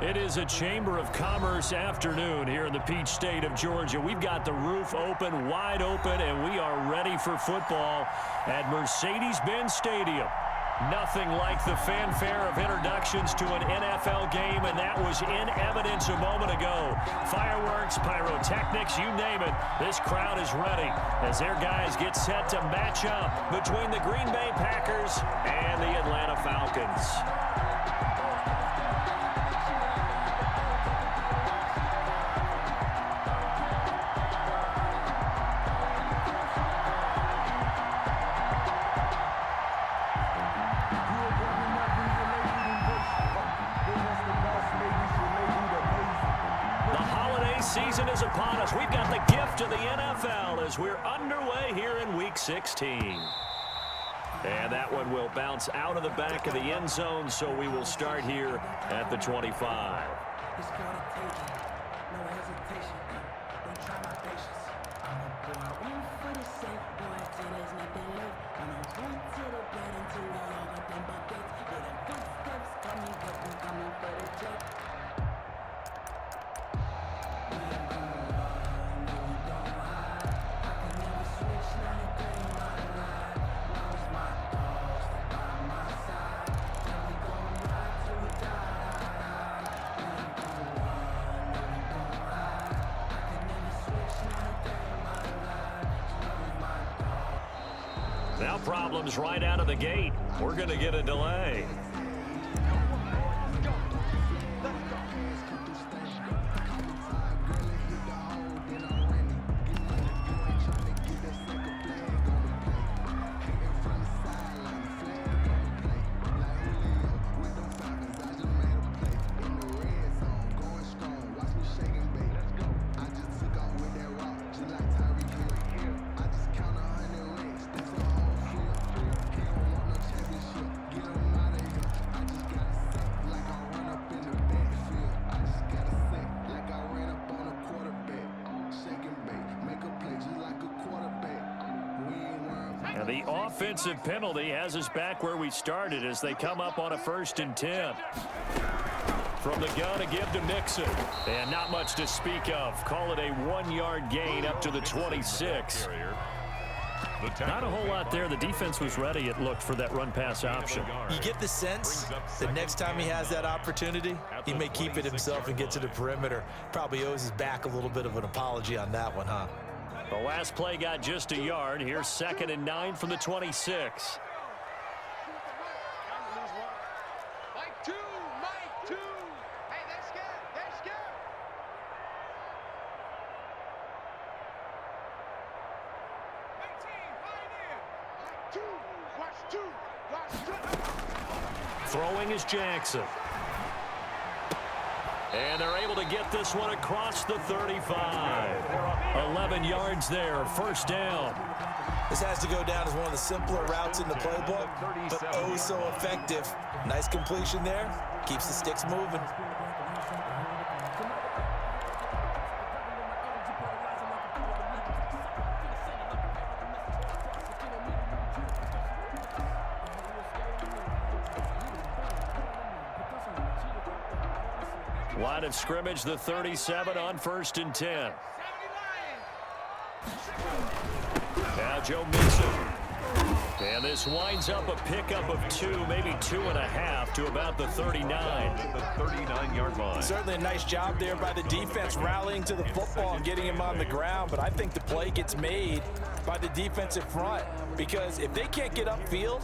It is a Chamber of Commerce afternoon here in the Peach State of Georgia. We've got the roof open, wide open, and we are ready for football at Mercedes-Benz Stadium. Nothing like the fanfare of introductions to an NFL game, and that was in evidence a moment ago. Fireworks, pyrotechnics, you name it. This crowd is ready as their guys get set to match up between the Green Bay Packers and the Atlanta Falcons. Season is upon us. We've got the gift of the NFL as we're underway here in Week 16. And that one will bounce out of the back of the end zone, so we will start here at the 25. Now problems right out of the gate. We're going to get a delay. And the offensive penalty has us back where we started as they come up on a 1st and 10. From the gun to give to Mixon. And not much to speak of. Call it a 1-yard gain up to the 26. Not a whole lot there. The defense was ready, it looked, for that run-pass option. You get the sense that next time he has that opportunity, he may keep it himself and get to the perimeter. Probably owes his back a little bit of an apology on that one, huh? The last play got just a yard. Here's 2nd and 9 from the 26. Mike 2. Hey, that's good. Throwing is Jackson. And they're able to get this one across the 35. 11 yards there, 1st down. This has to go down as one of the simpler routes in the playbook, but oh so effective. Nice completion there. Keeps the sticks moving. Line of scrimmage, the 37 on 1st and 10. Now Joe Mixon. And this winds up a pickup of 2, maybe 2.5 to about the 39. The 39-yard line. Certainly a nice job there by the defense rallying to the football and getting him on the ground, but I think the play gets made by the defensive front because if they can't get upfield,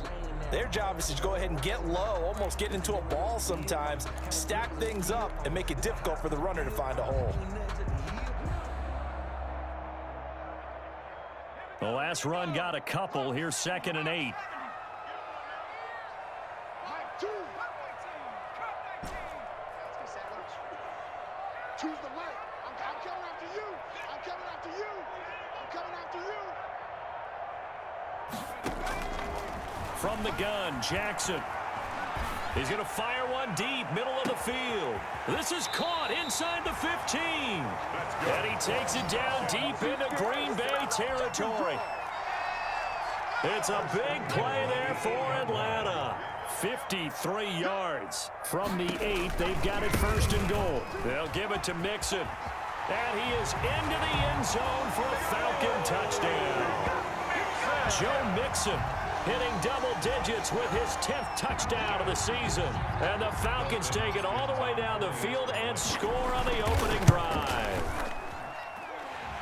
their job is to go ahead and get low, almost get into a ball sometimes, stack things up, and make it difficult for the runner to find a hole. The last run got a couple. Here's 2nd and 8. Choose the right. I'm coming after you. From the gun, Jackson. He's going to fire one deep, middle of the field. This is caught inside the 15. And he takes it down deep into Green Bay territory. It's a big play there for Atlanta. 53 yards. From the 8, they've got it first and goal. They'll give it to Mixon. And he is into the end zone for a Falcon touchdown. Joe Mixon hitting double digits with his 10th touchdown of the season. And the Falcons take it all the way down the field and score on the opening drive.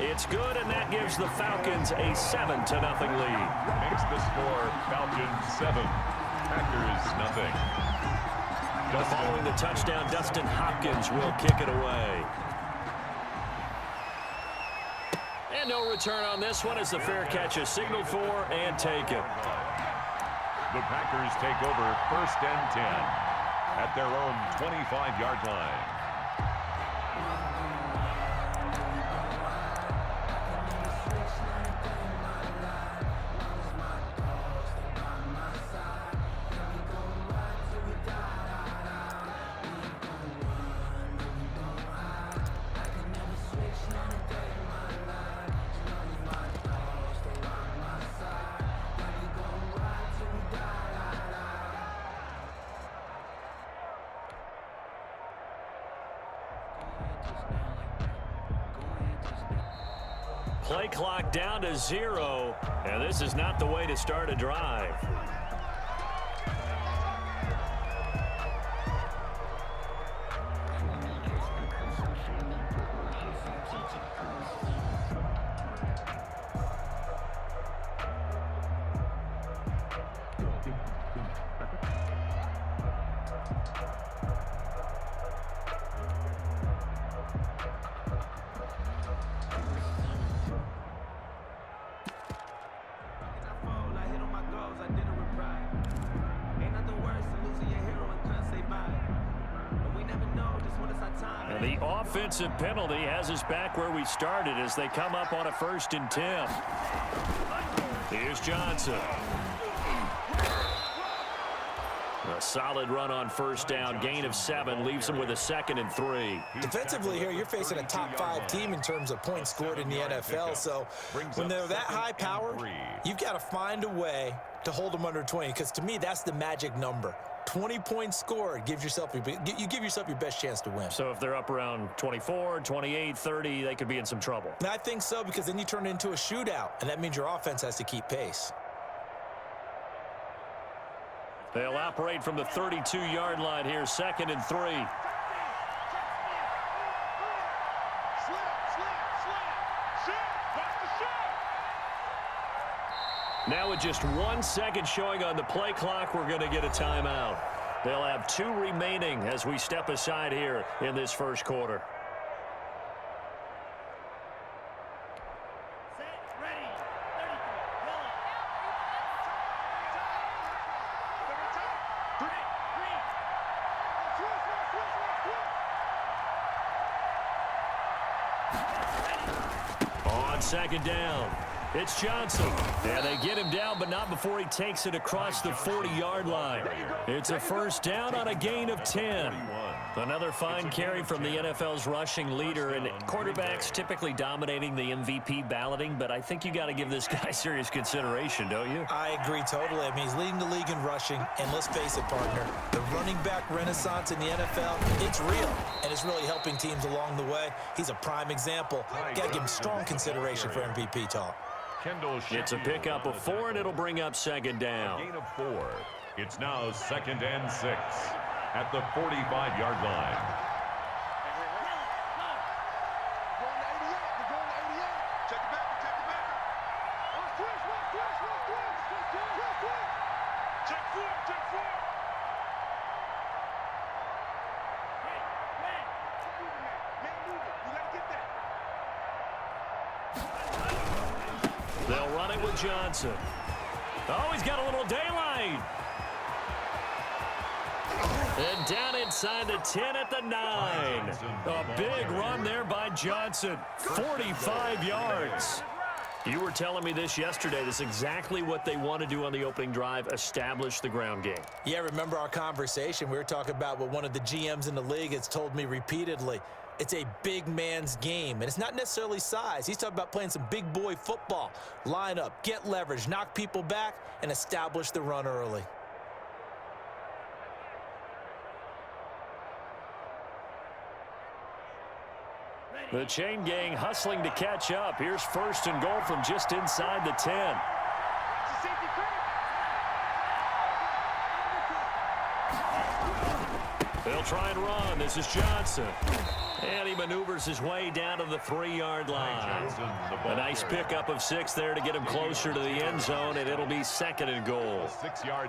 It's good, and that gives the Falcons a 7-0 lead. Makes the score Falcons 7, Packers nothing. Following the touchdown, Dustin Hopkins will kick it away. And no return on this one as the fair catch is signaled for and taken. The Packers take over 1st and 10 at their own 25-yard line. Play clock down to 0, and this is not the way to start a drive. The offensive penalty has us back where we started as they come up on a 1st and 10. Here's Johnson. A solid run on 1st down, gain of 7, leaves them with a 2nd and 3. Defensively here, you're facing a top 5 team in terms of points scored in the NFL. So when they're that high power, you've got to find a way to hold them under 20, because to me, that's the magic number. 20 points scored, you give yourself your best chance to win. So if they're up around 24, 28, 30, they could be in some trouble. And I think so, because then you turn it into a shootout, and that means your offense has to keep pace. They'll operate from the 32-yard line here, 2nd and 3. Now with just 1 second showing on the play clock, we're going to get a timeout. They'll have 2 remaining as we step aside here in this first quarter. On 2nd down, it's Johnson. And they get him down, but not before he takes it across the 40-yard line. It's a 1st down on a gain of 10. Another fine carry from the NFL's rushing leader, and quarterbacks typically dominating the MVP balloting, but I think you got to give this guy serious consideration, don't you? I agree totally. I mean, he's leading the league in rushing, and let's face it, partner, the running back renaissance in the NFL, it's real, and it's really helping teams along the way. He's a prime example. Got to give him strong consideration for MVP talk. It's a pickup of 4, and it'll bring up 2nd down. Gain of 4. It's now 2nd and 6 at the 45-yard line. They'll run it with Johnson. Oh, he's got a little daylight. And down inside the 10 at the 9. A big run there by Johnson. 45 yards. You were telling me this yesterday. This is exactly what they want to do on the opening drive, establish the ground game. Yeah, remember our conversation? We were talking about what one of the GMs in the league has told me repeatedly. It's a big man's game, and it's not necessarily size. He's talking about playing some big boy football. Line up, get leverage, knock people back, and establish the run early. The chain gang hustling to catch up. Here's 1st and goal from just inside the 10. They'll try and run. This is Johnson. And he maneuvers his way down to the 3-yard line. A nice pickup of 6 there to get him closer to the end zone, and it'll be 2nd and goal.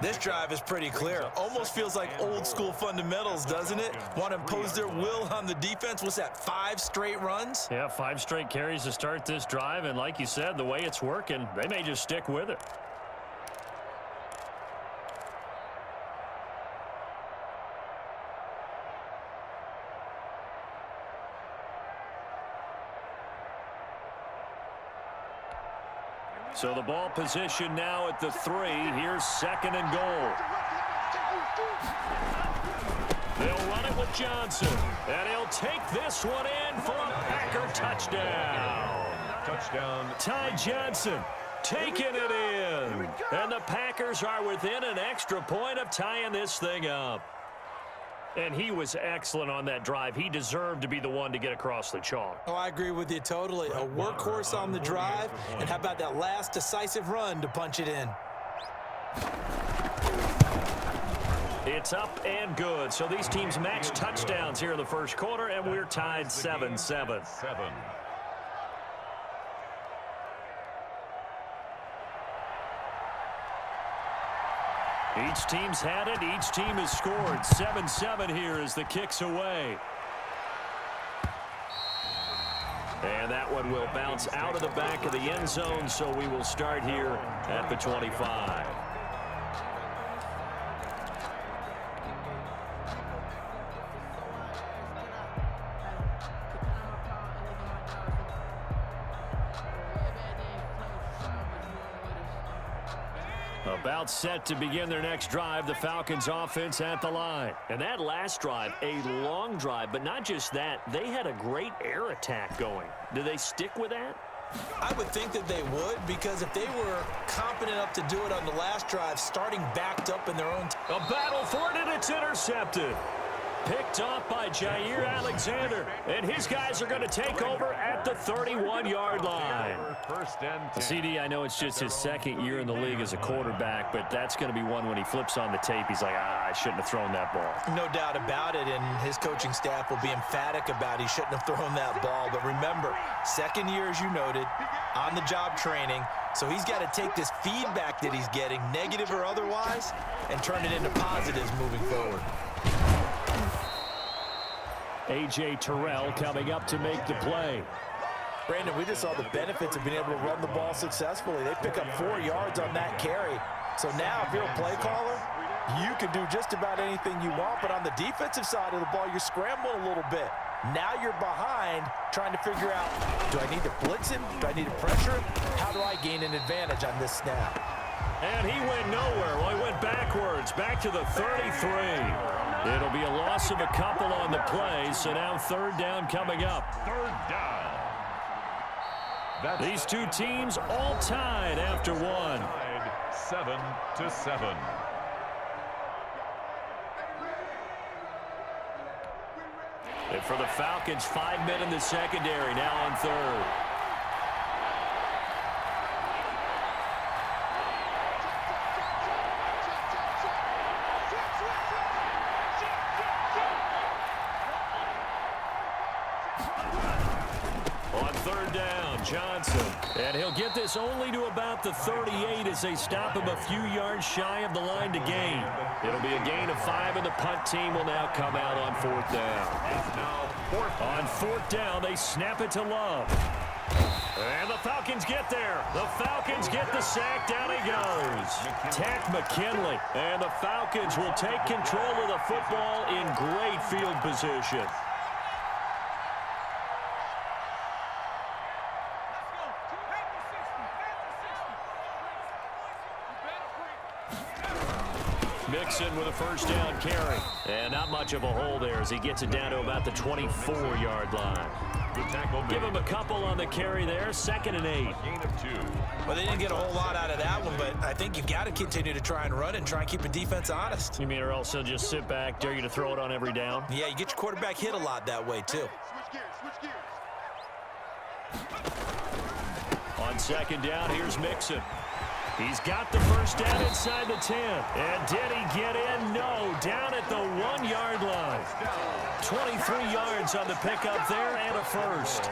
This drive is pretty clear. Almost feels like old school fundamentals, doesn't it? Want to impose their will on the defense. What's that, 5 straight runs? Yeah, 5 straight carries to start this drive, and like you said, the way it's working, they may just stick with it. So the ball position now at the 3. Here's 2nd and goal. They'll run it with Johnson. And he'll take this one in for a Packer touchdown. Touchdown. Ty Johnson taking it in. And the Packers are within an extra point of tying this thing up. And he was excellent on that drive. He deserved to be the one to get across the chalk. Oh, I agree with you totally. A workhorse on the drive, and how about that last decisive run to punch it in? It's up and good. So these teams match touchdowns here in the first quarter, and we're tied 7-7. Each team's had it. Each team has scored. 7-7 here as the kick's away. And that one will bounce out of the back of the end zone, so we will start here at the 25. About set to begin their next drive, the Falcons offense at the line. And that last drive, a long drive, but not just that, they had a great air attack going. Do they stick with that? I would think that they would, because if they were competent enough to do it on the last drive, starting backed up in their own... A battle for it, and it's intercepted. Picked off by Jair Alexander, and his guys are going to take over at the 31-yard line. CD, I know it's just his 2nd year in the league as a quarterback, but that's going to be one when he flips on the tape, he's like, I shouldn't have thrown that ball. No doubt about it, and his coaching staff will be emphatic about he shouldn't have thrown that ball. But remember, 2nd year, as you noted, on-the-job training, so he's got to take this feedback that he's getting, negative or otherwise, and turn it into positives moving forward. A.J. Terrell coming up to make the play. Brandon, we just saw the benefits of being able to run the ball successfully. They pick up 4 yards on that carry. So now if you're a play caller, you can do just about anything you want. But on the defensive side of the ball, you're scrambling a little bit. Now you're behind trying to figure out, do I need to blitz him? Do I need to pressure him? How do I gain an advantage on this snap? And he went nowhere. Well, he went backwards, back to the 33. It'll be a loss of a couple on the play, so now 3rd down coming up. 3rd down. These two teams all tied after one. 7-7. And for the Falcons, 5 men in the secondary, now on 3rd. Johnson, and he'll get this only to about the 38 as they stop him a few yards shy of the line to gain. It'll be a gain of 5, and the punt team will now come out on 4th down. On 4th down, they snap it to Love. And the Falcons get there. The Falcons get the sack. Down he goes. Takk McKinley. And the Falcons will take control of the football in great field position. Mixon with a first down carry. And not much of a hole there as he gets it down to about the 24-yard line. Give him a couple on the carry there. 2nd and 8. Gain of 2. Well, they didn't get a whole lot out of that one, but I think you've got to continue to try and run and try and keep the defense honest. You mean or else he'll just sit back, dare you to throw it on every down? Yeah, you get your quarterback hit a lot that way, too. Switch gears. On 2nd down, here's Mixon. He's got the first down inside the 10. And did he get in? No. Down at the 1-yard line. 23 yards on the pickup there and a first.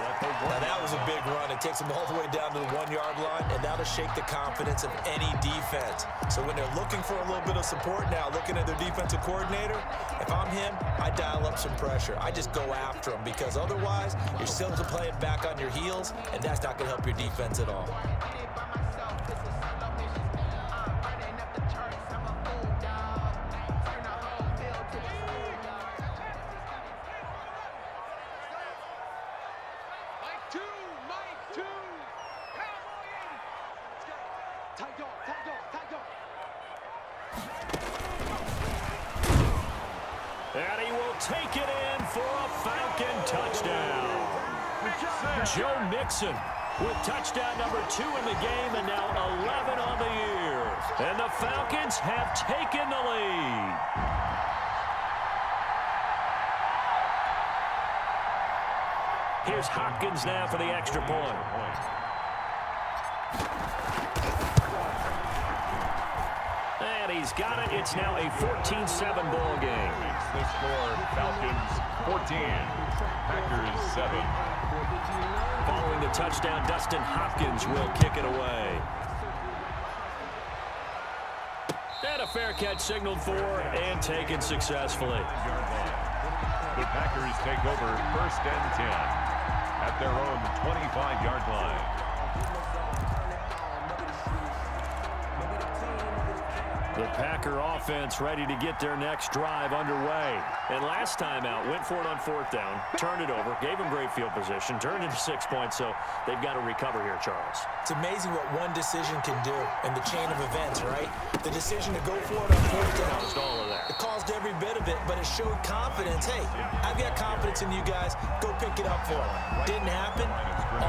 Now, that was a big run. It takes them all the way down to the 1-yard line, and that'll shake the confidence of any defense. So when they're looking for a little bit of support now, looking at their defensive coordinator, if I'm him, I dial up some pressure. I just go after him because otherwise you're still playing back on your heels, and that's not going to help your defense at all. And he will take it in for a Falcon touchdown. Joe Mixon with touchdown number 2 in the game and now 11 on the year. And the Falcons have taken the lead. Here's Hopkins now for the extra point. And he's got it. It's now a 14-7 ball game. The score, Falcons 14, Packers 7. Following the touchdown, Dustin Hopkins will kick it away. And a fair catch signaled for and taken successfully. The Packers take over 1st and 10 at their own 25-yard line. The Packer offense ready to get their next drive underway. And last time out, went for it on 4th down, turned it over, gave them great field position, turned into 6 points, so they've got to recover here, Charles. It's amazing what one decision can do in the chain of events, right? The decision to go for it on 4th down. Caused all of that. It caused every bit of it, but it showed confidence. Hey, I've got confidence in you guys. Go pick it up for them. Didn't happen.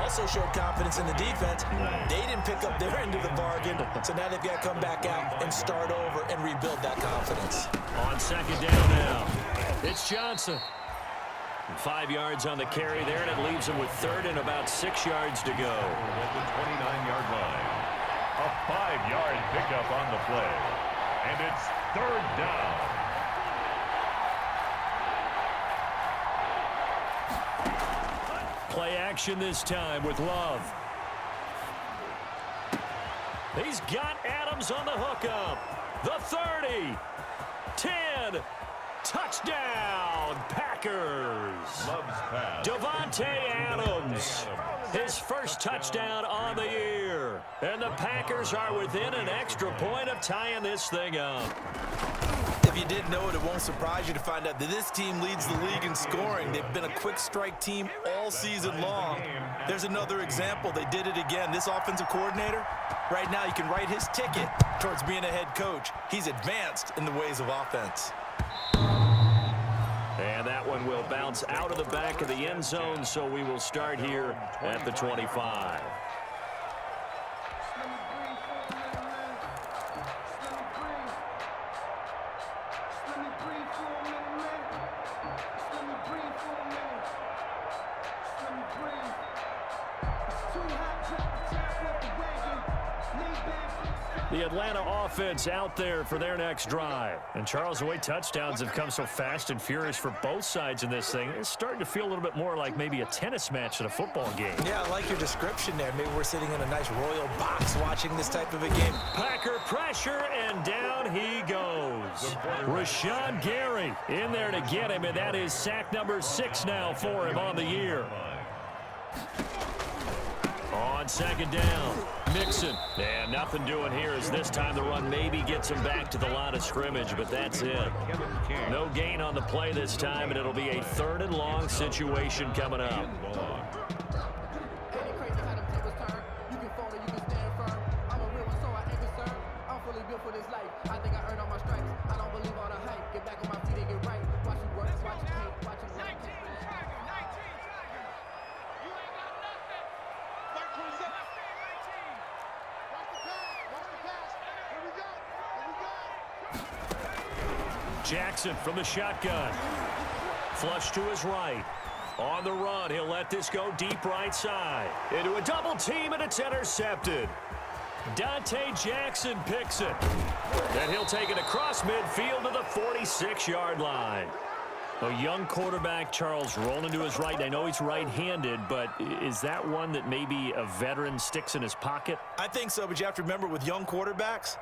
Also showed confidence in the defense. They didn't pick up their end of the bargain, so now they've got to come back out and start over and rebuild that confidence. On 2nd down now, it's Johnson. 5 yards on the carry there, and it leaves him with 3rd and about 6 yards to go. At the 29-yard line. A 5-yard pickup on the play. And it's 3rd down. Play action this time with Love. He's got Adams on the hookup. The 30. 10. Touchdown, Packers. Love's pass. Davante Adams. His first touchdown on the year. And the Packers are within an extra point of tying this thing up. If you didn't know it, it won't surprise you to find out that this team leads the league in scoring. They've been a quick strike team all season long. There's another example. They did it again. This offensive coordinator, right now you can write his ticket towards being a head coach. He's advanced in the ways of offense. And that one will bounce out of the back of the end zone, so we will start here at the 25. The Atlanta offense out there for their next drive. And Charles, the way touchdowns have come so fast and furious for both sides in this thing, it's starting to feel a little bit more like maybe a tennis match than a football game. Yeah, I like your description there. Maybe we're sitting in a nice royal box watching this type of a game. Packer pressure, and down he goes. Rashawn Gary in there to get him, and that is sack number 6 now for him on the year. On 2nd down, Mixon. And nothing doing here as this time the run maybe gets him back to the line of scrimmage, but that's it. No gain on the play this time, and it'll be a 3rd and long situation coming up. I'm a real one, so I ain't concerned. I'm fully built for this life. I think I earned all my stripes. I don't Jackson from the shotgun. Flush to his right. On the run, he'll let this go deep right side. Into a double team, and it's intercepted. Dante Jackson picks it. And he'll take it across midfield to the 46-yard line. A young quarterback, Charles, rolling to his right. I know he's right-handed, but is that one that maybe a veteran sticks in his pocket? I think so, but you have to remember with young quarterbacks,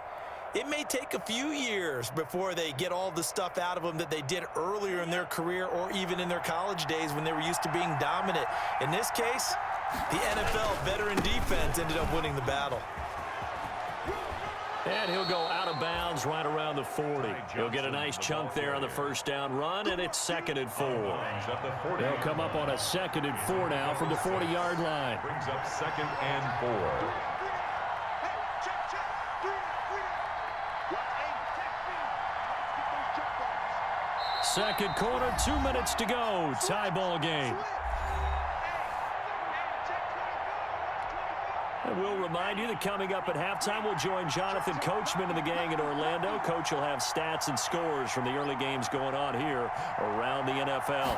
it may take a few years before they get all the stuff out of them that they did earlier in their career or even in their college days when they were used to being dominant. In this case, the NFL veteran defense ended up winning the battle. And he'll go out of bounds right around the 40. He'll get a nice chunk there on the first down run, and it's 2nd and 4. They'll come up on a 2nd and 4 now from the 40-yard line. Brings up 2nd and 4. Second quarter, 2 minutes to go. Tie ball game. And we'll remind you that coming up at halftime, we'll join Jonathan Coachman and the gang in Orlando. Coach will have stats and scores from the early games going on here around the NFL.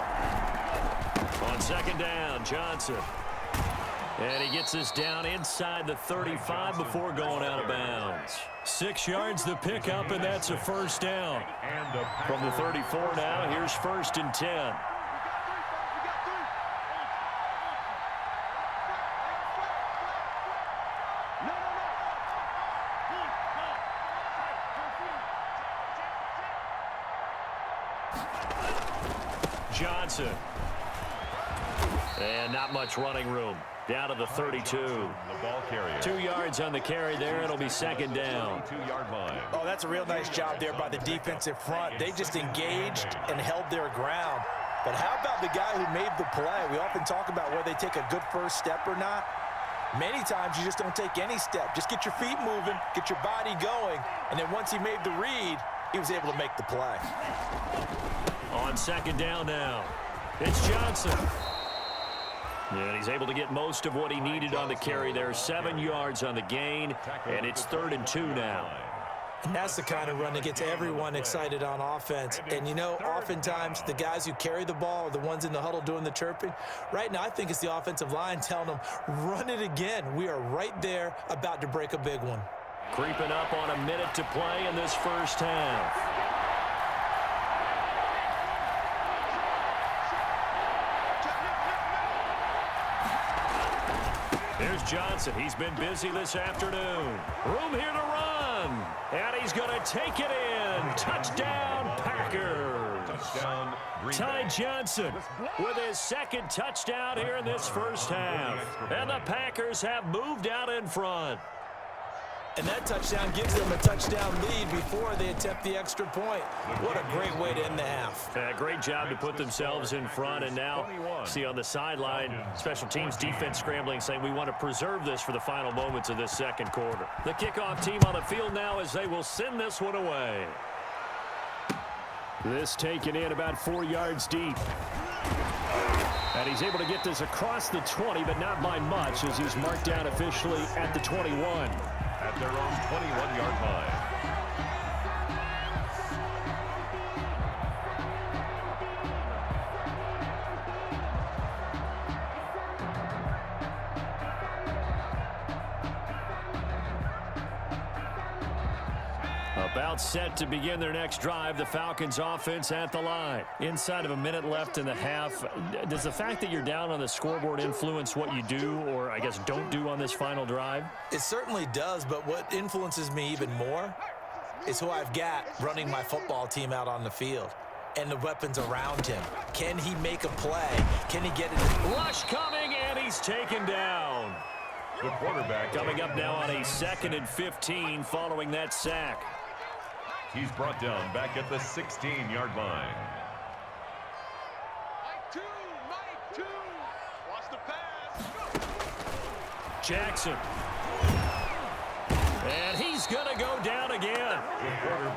On second down, Johnson. And he gets this down inside the 35 before going out of bounds. 6 yards the pickup, and that's a first down. From the 34 now, here's 1st and 10. Johnson. And not much running room. Down to the 32. The ball carrier. 2 yards on the carry there. It'll be second down. 2-yard line. Oh, that's a real nice job there by the defensive front. They just engaged and held their ground. But how about the guy who made the play? We often talk about whether they take a good first step or not. Many times you just don't take any step. Just get your feet moving, get your body going, and then once he made the read, he was able to make the play. On second down now, it's Johnson. And he's able to get most of what he needed on the carry there. 7 yards on the gain, and it's 3rd and 2 now. And that's the kind of run that gets everyone excited on offense. And, you know, oftentimes the guys who carry the ball are the ones in the huddle doing the chirping. Right now, I think it's the offensive line telling them, run it again. We are right there about to break a big one. Creeping up on a minute to play in this first half. Here's Johnson. He's been busy this afternoon. Room here to run. And he's going to take it in. Touchdown, Packers. Touchdown, Green Ty Bay. Johnson with his second touchdown here in this first half. And the Packers have moved out in front. And that touchdown gives them a touchdown lead before they attempt the extra point. What a great way to end the half. Great job to put themselves in front. And now, see on the sideline, special teams defense scrambling, saying we want to preserve this for the final moments of this second quarter. The kickoff team on the field now as they will send this one away. This taken in about 4 yards deep. And he's able to get this across the 20, but not by much, as he's marked down officially at the 21. At their own 21-yard line. About set to begin their next drive, the Falcons offense at the line. Inside of a minute left in the half, does the fact that you're down on the scoreboard influence what you do, or I guess don't do on this final drive? It certainly does, but what influences me even more is who I've got running my football team out on the field and the weapons around him. Can he make a play? Can he get it? Rush coming, and he's taken down. The quarterback Coming up now on a 2nd and 15 following that sack. He's brought down back at the 16-yard line. Mike two. Watch the pass. Jackson. And he's going to go down again.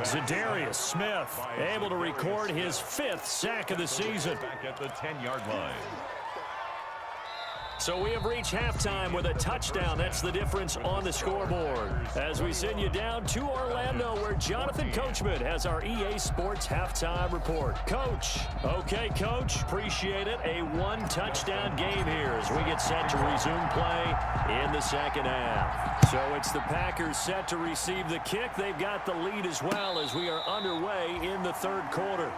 Zadarius Smith able to record his 5th sack of the season. Back at the 10-yard line. So we have reached halftime with a touchdown. That's the difference on the scoreboard. As we send you down to Orlando, where Jonathan Coachman has our EA Sports halftime report. Coach. Okay, Coach. Appreciate it. A one-touchdown game here as we get set to resume play in the second half. So it's the Packers set to receive the kick. They've got the lead as well as we are underway in the third quarter.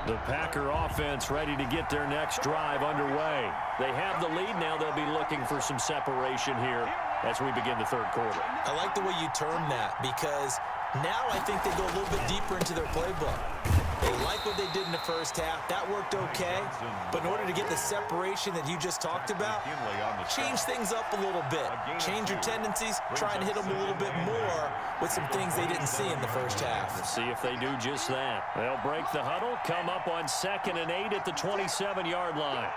The Packer offense ready to get their next drive underway. They have the lead. Now they'll be looking for some separation here as we begin the third quarter. I like the way you term that because now I think they go a little bit deeper into their playbook. They like what they did in the first half. That worked okay. But in order to get the separation that you just talked about, change things up a little bit. Change your tendencies. Try and hit them a little bit more with some things they didn't see in the first half. Let's see if they do just that. They'll break the huddle, come up on 2nd and 8 at the 27-yard line.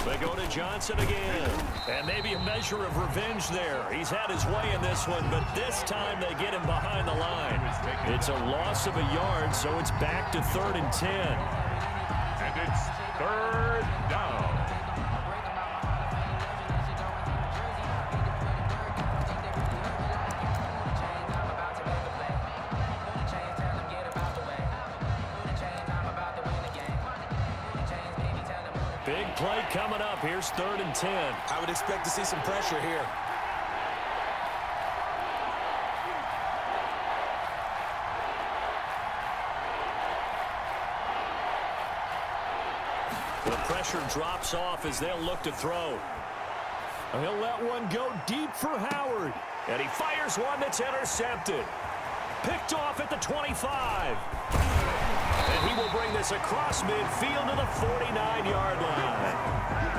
They go to Johnson again. And maybe a measure of revenge there. He's had his way in this one, but this time they get him behind the line. It's a loss of a yard, so it's back to 3rd and 10. And it's 3rd down. Big play coming up. Here's 3rd and 10. I would expect to see some pressure here. The pressure drops off as they'll look to throw. He'll let one go deep for Howard. And he fires one that's intercepted. Picked off at the 25. And he will bring this across midfield to the 49-yard line.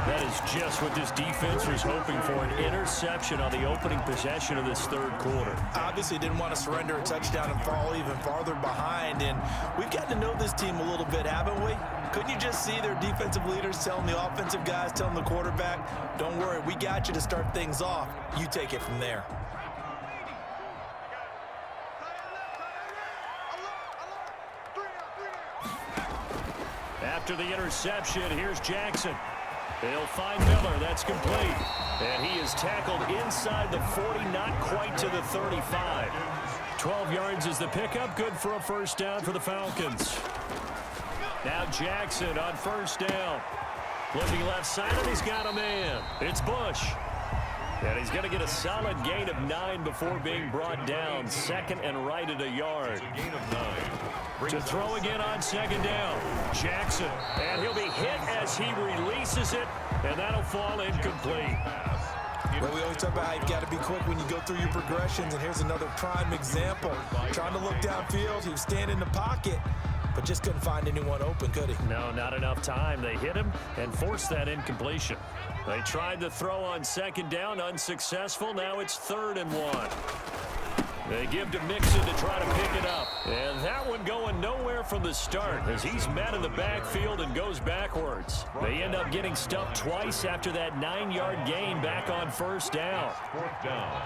That is just what this defense was hoping for, an interception on the opening possession of this third quarter. Obviously didn't want to surrender a touchdown and fall even farther behind. And we've gotten to know this team a little bit, haven't we? Couldn't you just see their defensive leaders telling the offensive guys, telling the quarterback, don't worry, we got you to start things off. You take it from there. After the interception, here's Jackson. They'll find Miller. That's complete. And he is tackled inside the 40, not quite to the 35. 12 yards is the pickup. Good for a first down for the Falcons. Now Jackson on first down. Looking left side, and he's got a man. It's Bush. And he's going to get a solid gain of 9 before being brought down. 2nd and right at a yard. Gain of 9. To throw again on 2nd down. Jackson. And he'll be hit as he releases it. And that'll fall incomplete. Well, we always talk about how you've got to be quick when you go through your progressions. And here's another prime example. Trying to look downfield. He was standing in the pocket, but just couldn't find anyone open, could he? No, not enough time. They hit him and forced that incompletion. They tried to throw on 2nd down, unsuccessful. Now it's 3rd and 1. They give to Mixon to try to pick it up. And that one going nowhere from the start as he's met in the backfield and goes backwards. They end up getting stuffed twice after that 9-yard gain back on first down. 4th down.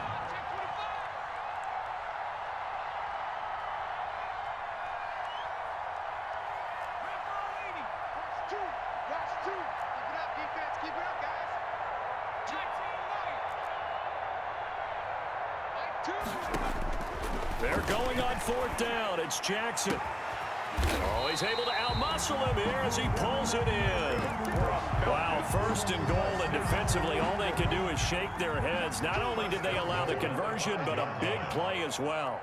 They're going on 4th down. It's Jackson. Oh, he's able to outmuscle him here as he pulls it in. Wow, 1st and goal, and defensively all they can do is shake their heads. Not only did they allow the conversion, but a big play as well.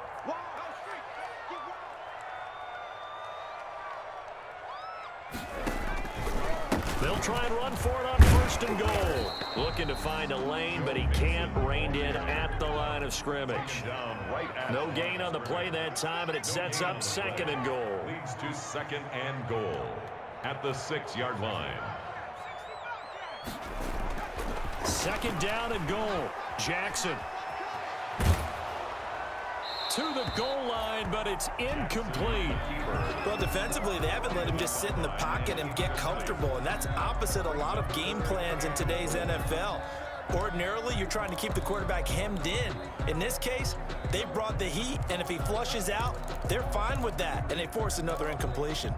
They'll try and run for it on 1st and goal. Looking to find a lane, but he can't. Reined in at the line of scrimmage. No gain on the play that time, and it sets up 2nd and goal. Leads to 2nd and goal at the 6-yard line. 2nd down and goal. Jackson. to the goal line, but it's incomplete. Well, defensively, they haven't let him just sit in the pocket and get comfortable, and that's opposite a lot of game plans in today's NFL. Ordinarily, you're trying to keep the quarterback hemmed in. In this case, they brought the heat, and if he flushes out, they're fine with that, and they force another incompletion.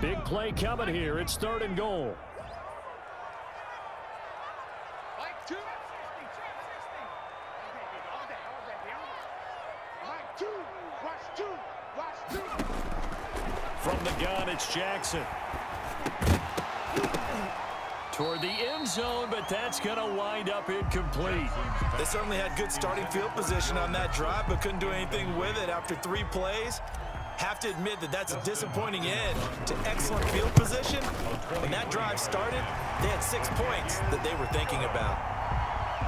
Big play coming here. It's 3rd and goal. From the gun, it's Jackson. Toward the end zone, but that's going to wind up incomplete. They certainly had good starting field position on that drive, but couldn't do anything with it after 3 plays. Have to admit that that's a disappointing end to excellent field position. When that drive started, they had 6 points that they were thinking about.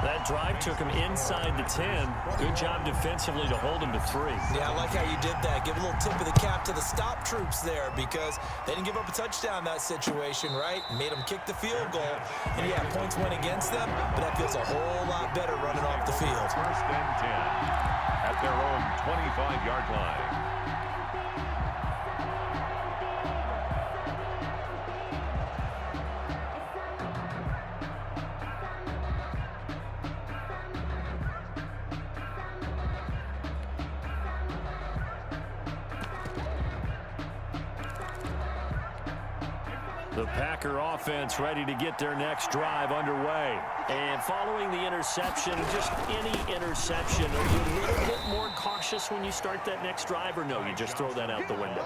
That drive took him inside the 10. Good job defensively to hold him to 3. Yeah, I like how you did that. Give a little tip of the cap to the stop troops there because they didn't give up a touchdown in that situation, right? Made them kick the field goal. And yeah, points went against them, but that feels a whole lot better running off the field. 1st and 10 at their own 25-yard line. The Packer offense ready to get their next drive underway. And following the interception, just any interception, are you a little bit more cautious when you start that next drive, or no, you just throw that out the window?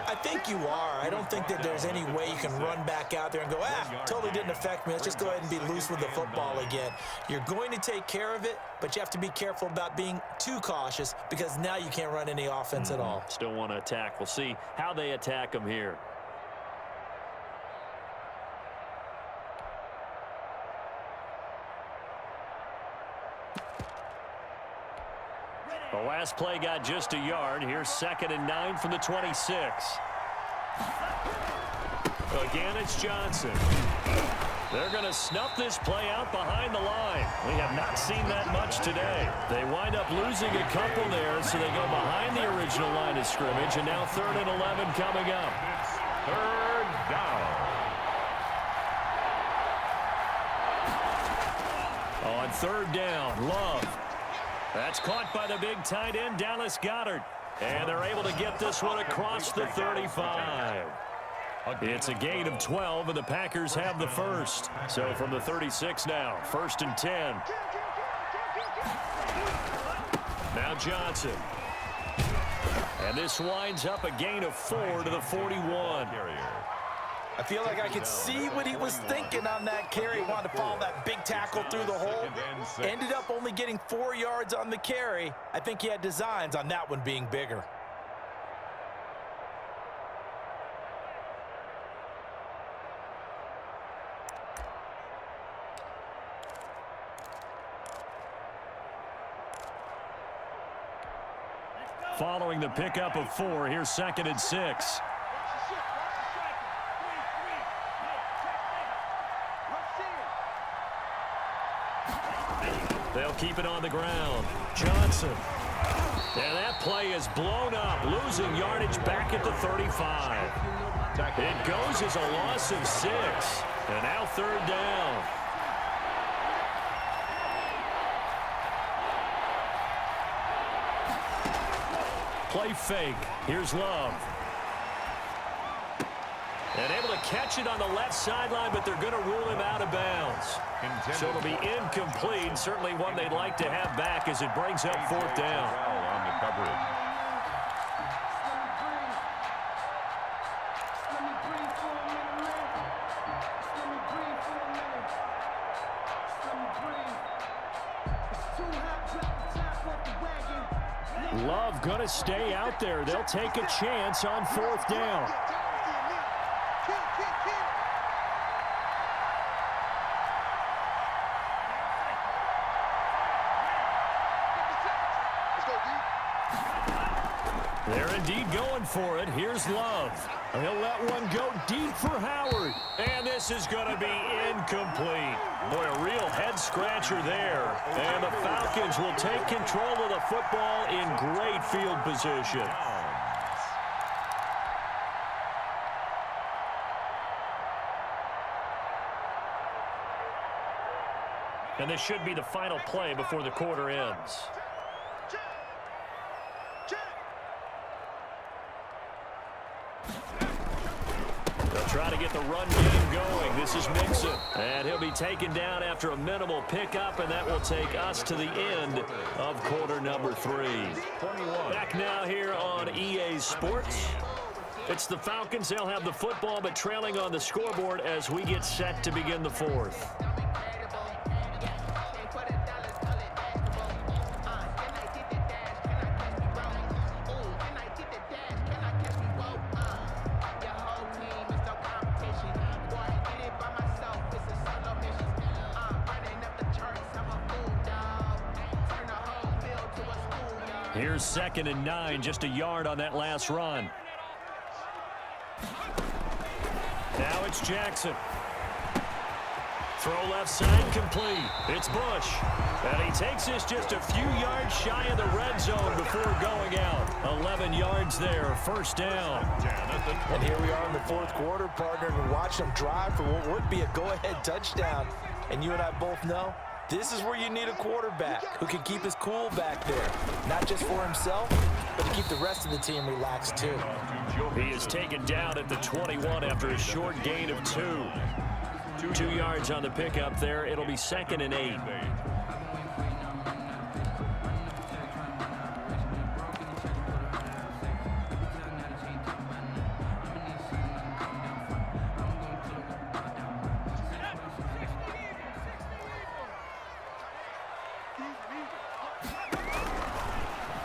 I think you are. I don't think that there's any way you can run back out there and go, totally didn't affect me. Let's just go ahead and be loose with the football again. You're going to take care of it, but you have to be careful about being too cautious because now you can't run any offense at all. Still want to attack. We'll see how they attack them here. The last play got just a yard. Here's 2nd and 9 from the 26. Again, it's Johnson. They're going to snuff this play out behind the line. We have not seen that much today. They wind up losing a couple there, so they go behind the original line of scrimmage, and now 3rd and 11 coming up. It's 3rd down. On 3rd down, Love. That's caught by the big tight end, Dallas Goedert. And they're able to get this one across the 35. It's a gain of 12, and the Packers have the first. So from the 36 now, 1st and 10. Now Johnson. And this winds up a gain of 4 to the 41. I feel like I could see what he was thinking on that carry. He wanted to follow that big tackle through the hole. Ended up only getting 4 yards on the carry. I think he had designs on that one being bigger. Following the pickup of 4, here's 2nd and 6. They'll keep it on the ground. Johnson. And that play is blown up, losing yardage back at the 35. It goes as a loss of 6. And now 3rd down. Play fake. Here's Love. And able to catch it on the left sideline, but they're going to rule him out of bounds. So it'll be incomplete. Certainly one they'd like to have back as it brings up 4th down. On the coverage. Love going to stay out there. They'll take a chance on 4th down. They're indeed going for it. Here's Love. He'll let one go deep for Howard. And this is going to be incomplete. Boy, a real head-scratcher there. And the Falcons will take control of the football in great field position. And this should be the final play before the quarter ends. They'll try to get the run game going. This is Mixon. And he'll be taken down after a minimal pickup, and that will take us to the end of quarter number 3. Back now here on EA Sports. It's the Falcons. They'll have the football, but trailing on the scoreboard as we get set to begin the 4th. Here's 2nd and 9, just a yard on that last run. Now it's Jackson. Throw left side complete. It's Bush. And he takes this just a few yards shy of the red zone before going out. 11 yards there, first down. And here we are in the 4th quarter, partner, and watch them drive for what would be a go-ahead touchdown. And you and I both know this is where you need a quarterback who can keep his cool back there. Not just for himself, but to keep the rest of the team relaxed too. He is taken down at the 21 after a short gain of 2. 2 yards on the pickup there. It'll be 2nd and 8.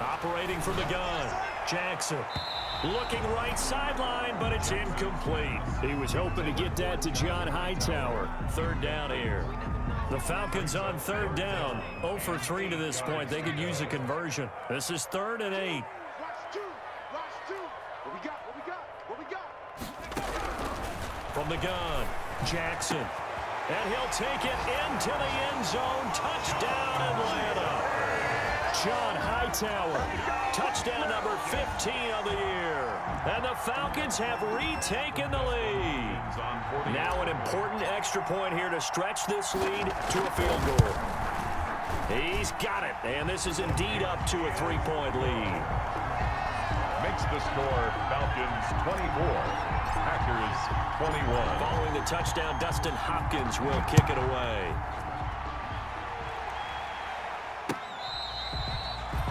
Operating from the gun, Jackson. Looking right sideline, but it's incomplete. He was hoping to get that to John Hightower. 3rd down here. The Falcons on 3rd down. 0 for 3 to this point. They could use a conversion. This is 3rd and 8. From the gun, Jackson. And he'll take it into the end zone. Touchdown, Atlanta. John Hightower, touchdown number 15 of the year. And the Falcons have retaken the lead. Now an important extra point here to stretch this lead to a field goal. He's got it, and this is indeed up to a 3-point lead. Makes the score Falcons 24, Packers 21. Following the touchdown, Dustin Hopkins will kick it away.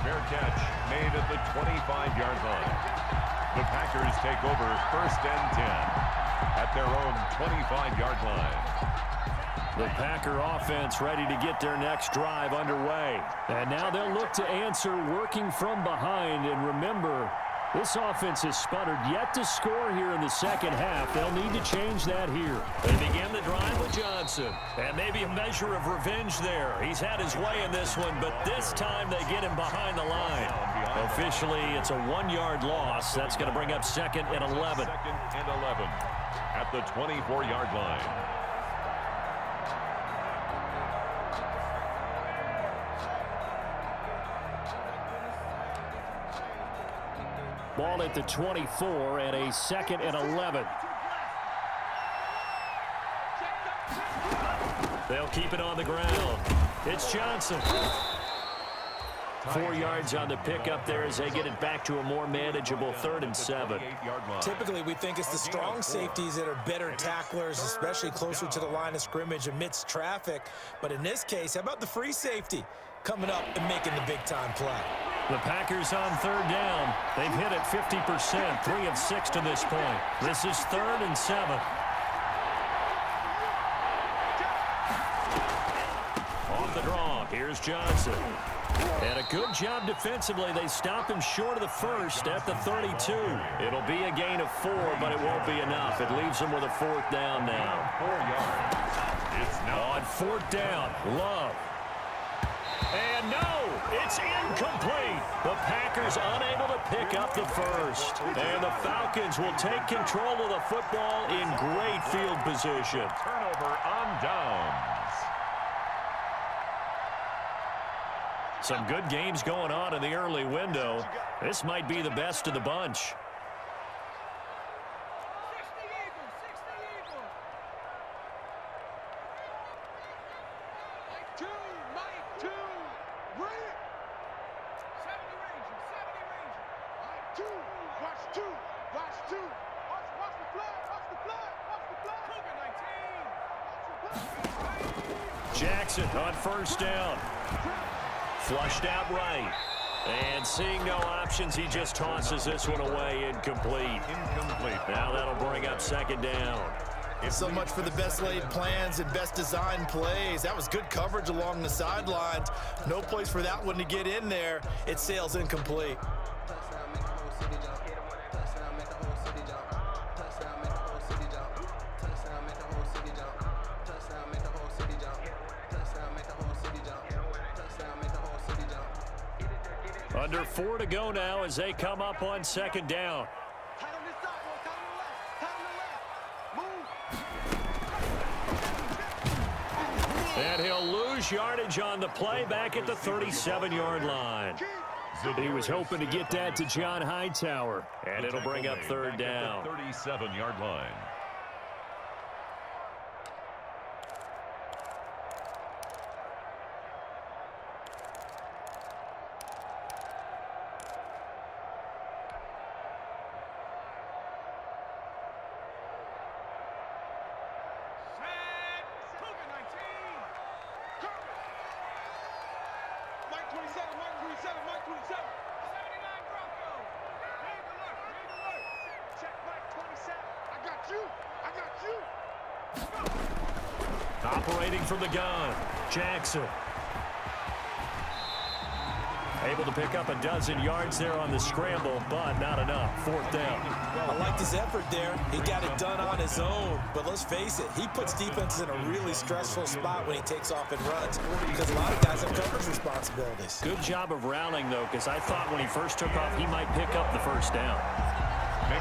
Fair catch made at the 25-yard line. The Packers take over 1st and 10 at their own 25-yard line. The Packer offense ready to get their next drive underway. And now they'll look to answer working from behind. And remember, this offense has sputtered yet to score here in the 2nd half. They'll need to change that here. They begin the drive with Johnson. And maybe a measure of revenge there. He's had his way in this one, but this time they get him behind the line. Officially, it's a 1-yard loss. That's going to bring up 2nd and 11. 2nd and 11 at the 24-yard line. Ball at the 24 and a 2nd and 11. They'll keep it on the ground. It's Johnson. 4 yards on the pickup there as they get it back to a more manageable 3rd and 7. Typically, we think it's the strong safeties that are better tacklers, especially closer to the line of scrimmage amidst traffic. But in this case, how about the free safety coming up and making the big-time play? The Packers on 3rd down. They've hit it 50%, 3 of 6 to this point. This is 3rd and 7. On the draw, here's Johnson. And a good job defensively. They stop him short of the 1st at the 32. It'll be a gain of 4, but it won't be enough. It leaves them with a 4th down now. 4 yards. It's now on 4th down. Love. And no! It's incomplete. The Packers unable to pick up the first. And the Falcons will take control of the football in great field position. Turnover on downs. Some good games going on in the early window. This might be the best of the bunch. Jackson on first down. Flushed out right. And seeing no options, he just tosses this one away incomplete. Now that'll bring up second down. So much for the best laid plans and best designed plays. That was good coverage along the sidelines. No place for that one to get in there. It sails incomplete. Under 4 to go now as they come up on second down. And he'll lose yardage on the play back at the 37-yard line. He was hoping to get that to John Hightower, and it'll bring up third down. 37-yard line. Operating from the gun, Jackson. Able to pick up a dozen yards there on the scramble, but not enough. Fourth down. I liked his effort there. He got it done on his own. But let's face it, he puts defenses in a really stressful spot when he takes off and runs because a lot of guys have coverage responsibilities. Good job of rallying, though, because I thought when he first took off, he might pick up the first down.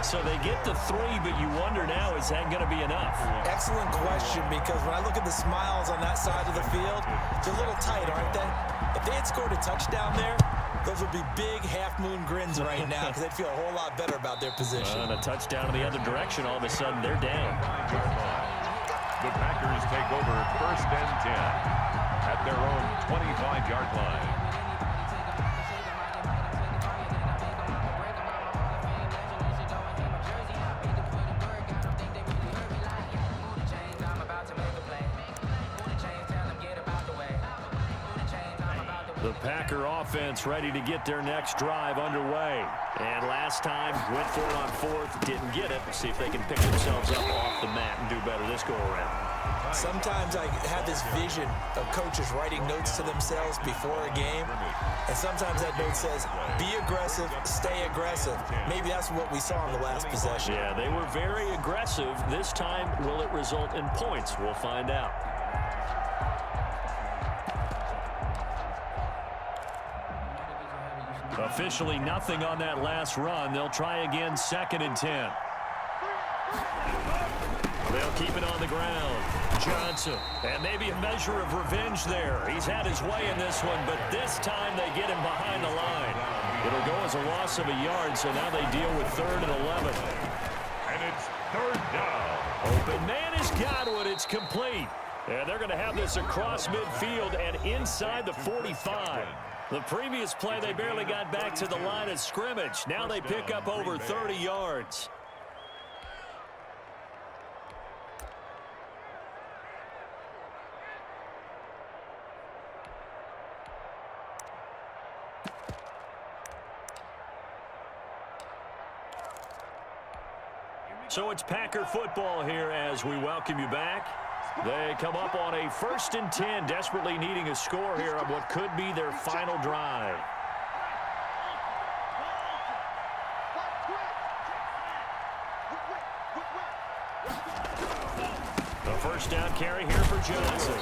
So they get to 3, but you wonder now, is that going to be enough? Excellent question, because when I look at the smiles on that side of the field, they're a little tight, aren't they? If they had scored a touchdown there, those would be big half-moon grins right now because they'd feel a whole lot better about their position. And a touchdown in the other direction, all of a sudden they're down. The Packers take over first and 10 at their own 25-yard line. The Packer offense ready to get their next drive underway. And last time, went for it on fourth, didn't get it. We'll see if they can pick themselves up off the mat and do better this go-around. Sometimes I have this vision of coaches writing notes to themselves before a game. And sometimes that note says, be aggressive, stay aggressive. Maybe that's what we saw in the last possession. Yeah, they were very aggressive. This time, will it result in points? We'll find out. Officially nothing on that last run. They'll try again, 2nd and 10. They'll keep it on the ground. Johnson, and maybe a measure of revenge there. He's had his way in this one, but this time they get him behind the line. It'll go as a loss of a yard, so now they deal with 3rd and 11. And it's 3rd down. Open man is Godwin. It's complete. And they're going to have this across midfield and inside the 45. The previous play, they barely got back to the line of scrimmage. Now they pick up over 30 yards. So it's Packer football here as we welcome you back. They come up on a 1st and 10, desperately needing a score here on what could be their final drive. The first down carry here for Johnson.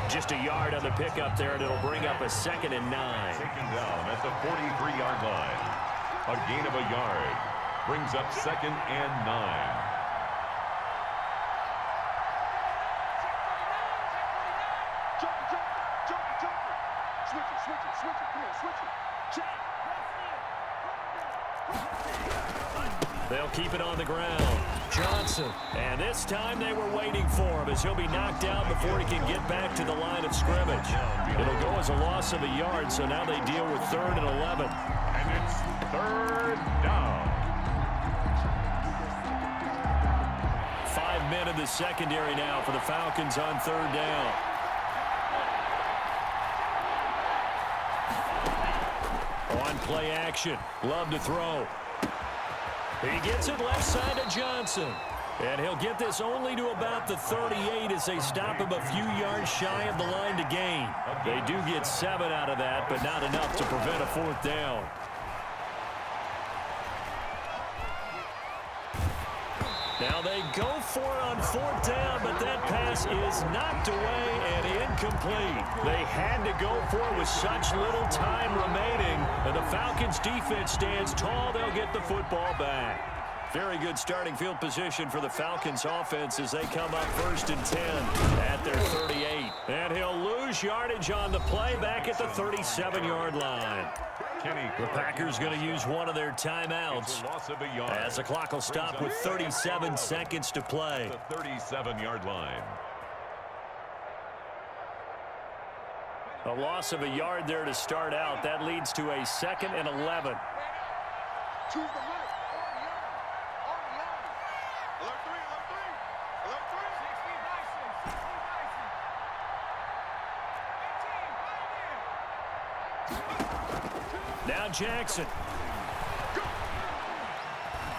Just a yard on the pickup there, and it'll bring up a 2nd and 9. Taken down at the 43-yard line. A gain of a yard. Brings up 2nd and 9. They'll keep it on the ground. Johnson. And this time they were waiting for him as he'll be knocked down before he can get back to the line of scrimmage. It'll go as a loss of a yard, so now they deal with 3rd and 11. And it's 3rd down. 5 men in the secondary now for the Falcons on 3rd down. On play action. Love to throw. He gets it left side to Johnson. And he'll get this only to about the 38 as they stop him a few yards shy of the line to gain. They do get 7 out of that, but not enough to prevent a 4th down. Now they go for it on 4th down, but that pass is knocked away and incomplete. They had to go for it with such little time remaining. And the Falcons defense stands tall. They'll get the football back. Very good starting field position for the Falcons offense as they come up 1st and 10 at their 38. And he'll lose yardage on the play back at the 37-yard line. The Packers going to use one of their timeouts as the clock will stop with 37 seconds to play. The 37-yard line. A loss of a yard there to start out. That leads to a 2nd and 11. To the right. Alert 3, alert 3. Now Jackson.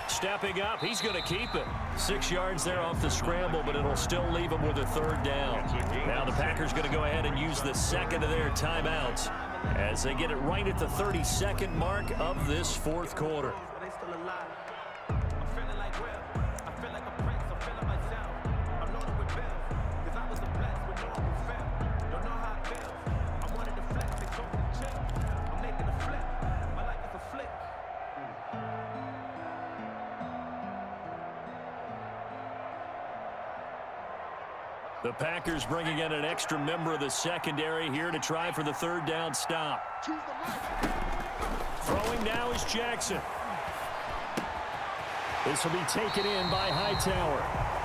Stepping up, he's going to keep it. 6 yards there off the scramble, but it'll still leave him with a 3rd down. Now the Packers going to go ahead and use the 2nd of their timeouts as they get it right at the 32nd mark of this 4th quarter. The Packers bringing in an extra member of the secondary here to try for the 3rd down stop. To the right. Throwing now is Jackson. This will be taken in by Hightower.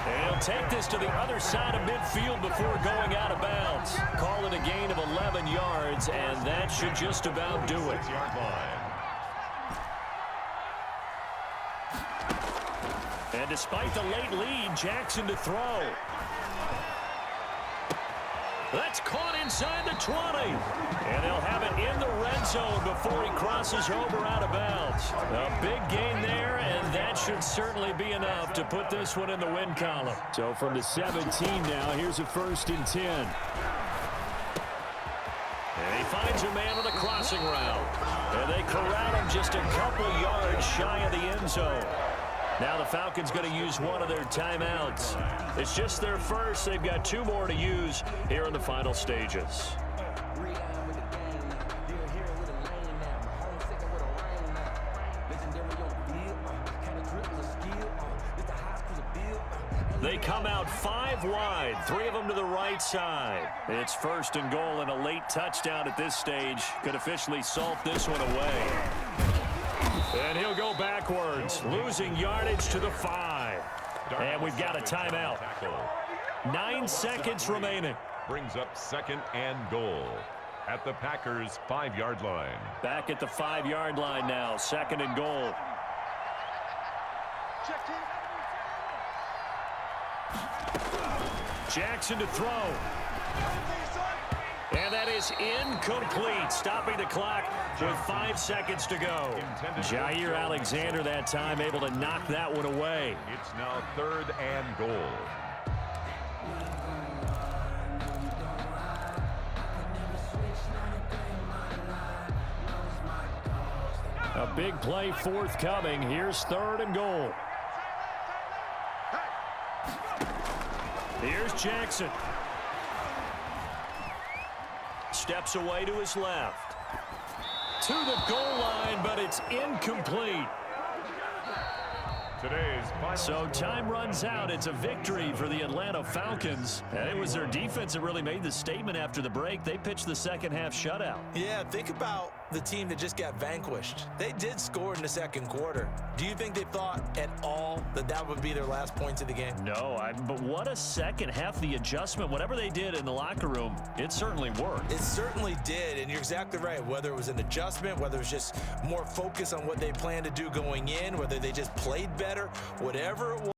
And he'll take this to the other side of midfield before going out of bounds. Call it a gain of 11 yards, and that should just about do it. 6-yard line. And despite the late lead, Jackson to throw. That's caught inside the 20. And they'll have it in the red zone before he crosses over out of bounds. A big gain there, and that should certainly be enough to put this one in the win column. So from the 17 now, here's a 1st and 10. And he finds a man on the crossing route. And they corral him just a couple yards shy of the end zone. Now the Falcons going to use one of their timeouts. It's just their first. They've got 2 more to use here in the final stages. They come out 5 wide, 3 of them to the right side. It's 1st and goal, and a late touchdown at this stage could officially salt this one away. And he'll go backwards, losing yardage to the 5. And we've got a timeout. 9 seconds remaining. Brings up 2nd and goal at the Packers' 5-yard line. Back at the 5-yard line now, 2nd and goal. Jackson to throw. And that is incomplete, stopping the clock with 5 seconds to go. Jair Alexander that time able to knock that one away. It's now 3rd and goal. A big play forthcoming. Here's 3rd and goal. Here's Jackson. steps away to his left. To the goal line, but it's incomplete. Today's final So time runs out. It's a victory for the Atlanta Falcons. And it was their defense that really made the statement after the break. They pitched the second half shutout. Yeah, think about the team that just got vanquished. They did score in the second quarter. Do you think they thought at all that that would be their last points of the game? No, but what a second half. The adjustment, whatever they did in the locker room, it certainly worked. It certainly did, and you're exactly right. Whether it was an adjustment, whether it was just more focus on what they planned to do going in, whether they just played better, whatever it was.